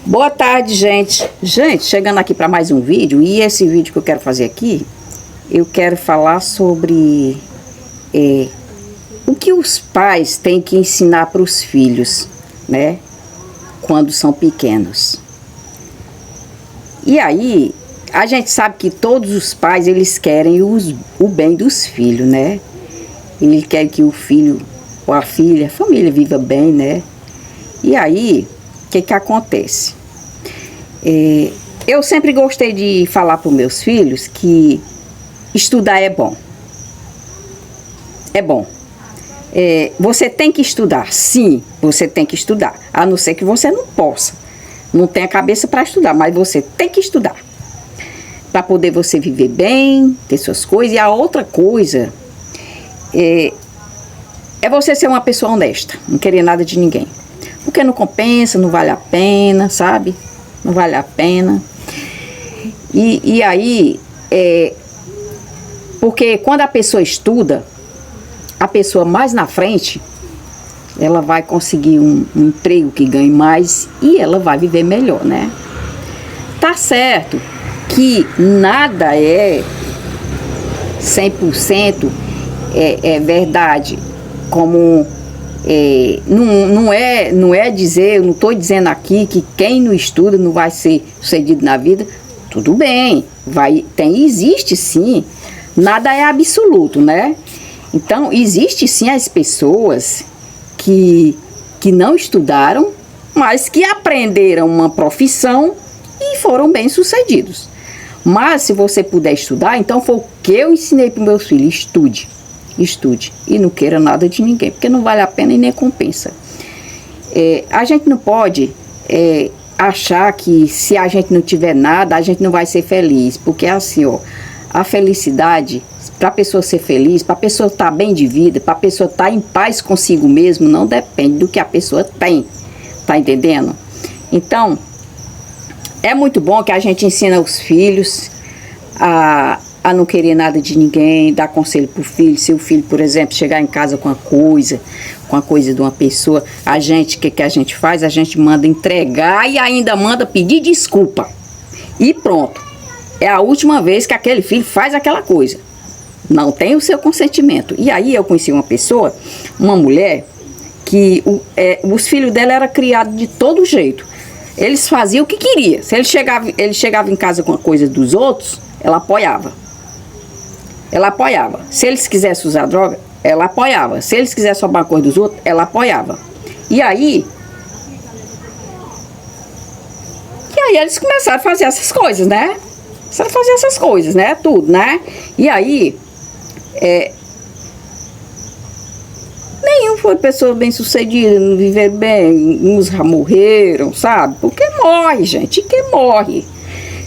Boa tarde, gente. Gente, chegando aqui para mais um vídeo, e esse vídeo que eu quero fazer aqui, eu quero falar sobre o que os pais têm que ensinar para os filhos, né, quando são pequenos. E aí, a gente sabe que todos os pais, eles querem o bem dos filhos, né? Eles querem que o filho ou a filha, a família viva bem, né? E aí, o que acontece? Eu sempre gostei de falar para os meus filhos que estudar é bom. É bom. Você tem que estudar, sim, você tem que estudar. A não ser que você não possa. Não tenha cabeça para estudar, mas você tem que estudar. Para poder você viver bem, ter suas coisas. E a outra coisa é você ser uma pessoa honesta, não querer nada de ninguém. Porque não compensa, não vale a pena, sabe? Não vale a pena. E aí, porque quando a pessoa estuda, a pessoa mais na frente, ela vai conseguir um emprego que ganhe mais e ela vai viver melhor, né? Tá certo que nada é 100% verdade, como não é dizer, eu não estou dizendo aqui que quem não estuda não vai ser sucedido na vida. Tudo bem, existe sim, nada é absoluto, né? Então, existe sim as pessoas que não estudaram, mas que aprenderam uma profissão e foram bem sucedidos. Mas se você puder estudar, então foi o que eu ensinei para os meus filhos: estude e não queira nada de ninguém, porque não vale a pena e nem compensa. A gente não pode achar que se a gente não tiver nada, a gente não vai ser feliz, porque é assim, ó, a felicidade, para a pessoa ser feliz, para a pessoa estar bem de vida, para a pessoa estar em paz consigo mesmo, não depende do que a pessoa tem, tá entendendo? Então, é muito bom que a gente ensina os filhos a não querer nada de ninguém, dar conselho pro filho. Se o filho, por exemplo, chegar em casa com a coisa de uma pessoa, o que a gente faz? A gente manda entregar e ainda manda pedir desculpa. E pronto. É a última vez que aquele filho faz aquela coisa. Não tem o seu consentimento. E aí eu conheci uma pessoa, uma mulher, que os filhos dela eram criados de todo jeito. Eles faziam o que queria. Se ele chegava em casa com a coisa dos outros, ela apoiava. Ela apoiava. Se eles quisessem usar droga, ela apoiava. Se eles quisessem roubar a coisa dos outros, ela apoiava. E aí eles começaram a fazer essas coisas, né? Tudo, né? E aí, nenhum foi pessoa bem sucedida, não viveram bem, uns já morreram, sabe? Porque morre, gente, que morre.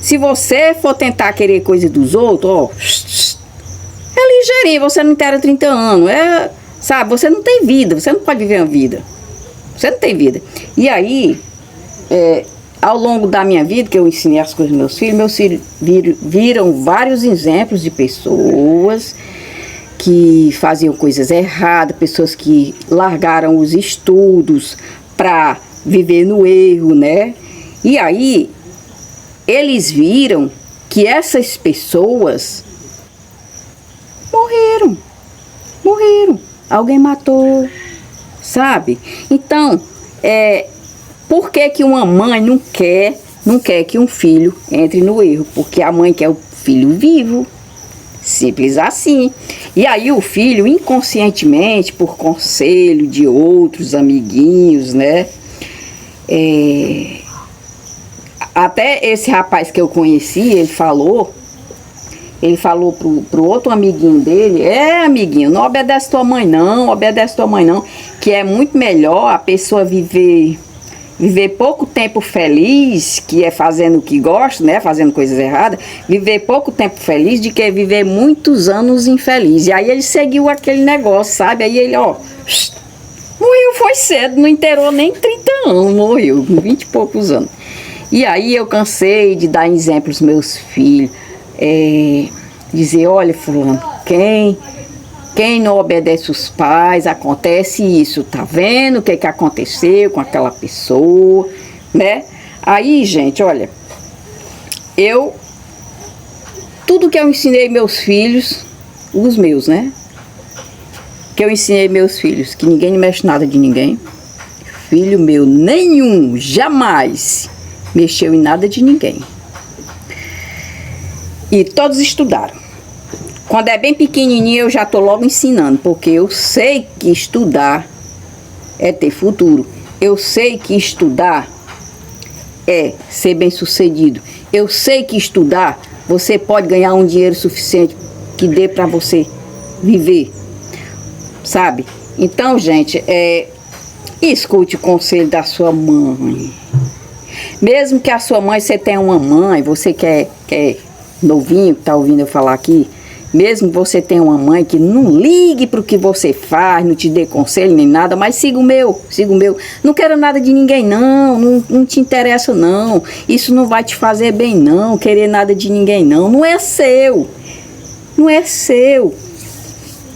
Se você for tentar querer coisa dos outros, ó, é ligeirinho, você não tem 30 anos, sabe? Você não tem vida, você não pode viver uma vida. Você não tem vida. E aí, ao longo da minha vida, que eu ensinei as coisas aos meus filhos viram vários exemplos de pessoas que faziam coisas erradas, pessoas que largaram os estudos para viver no erro, né? E aí, eles viram que essas pessoas morreram. Alguém matou, sabe? Então, por que uma mãe não quer que um filho entre no erro? Porque a mãe quer o filho vivo. Simples assim. E aí o filho, inconscientemente, por conselho de outros amiguinhos, né? Até esse rapaz que eu conheci, ele falou pro outro amiguinho dele: amiguinho, não obedece tua mãe não, que é muito melhor a pessoa viver pouco tempo feliz, que é fazendo o que gosta, né, fazendo coisas erradas, viver pouco tempo feliz de que viver muitos anos infeliz. E aí ele seguiu aquele negócio, sabe? Aí ele, morreu, foi cedo, não inteirou nem 30 anos, morreu, com 20 e poucos anos. E aí eu cansei de dar exemplos aos meus filhos, dizer: olha, fulano, quem não obedece os pais, acontece isso, tá vendo o que aconteceu com aquela pessoa, né? Aí, gente, olha, tudo que eu ensinei meus filhos, os meus, né? Que eu ensinei meus filhos, que ninguém mexe nada de ninguém. Filho meu, nenhum, jamais mexeu em nada de ninguém. E todos estudaram. Quando é bem pequenininho, eu já tô logo ensinando, porque eu sei que estudar é ter futuro. Eu sei que estudar é ser bem-sucedido. Eu sei que estudar, você pode ganhar um dinheiro suficiente que dê para você viver, sabe? Então, gente, escute o conselho da sua mãe. Mesmo que a sua mãe, você tenha uma mãe, você que é novinho, que tá ouvindo eu falar aqui, mesmo você tenha uma mãe que não ligue para o que você faz, não te dê conselho nem nada, mas siga o meu. Não quero nada de ninguém não te interessa não. Isso não vai te fazer bem não, querer nada de ninguém não. Não é seu. Não é seu.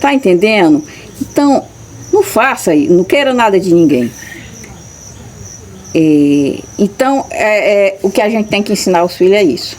Tá entendendo? Então, não faça isso, não quero nada de ninguém. Então, o que a gente tem que ensinar aos filhos é isso.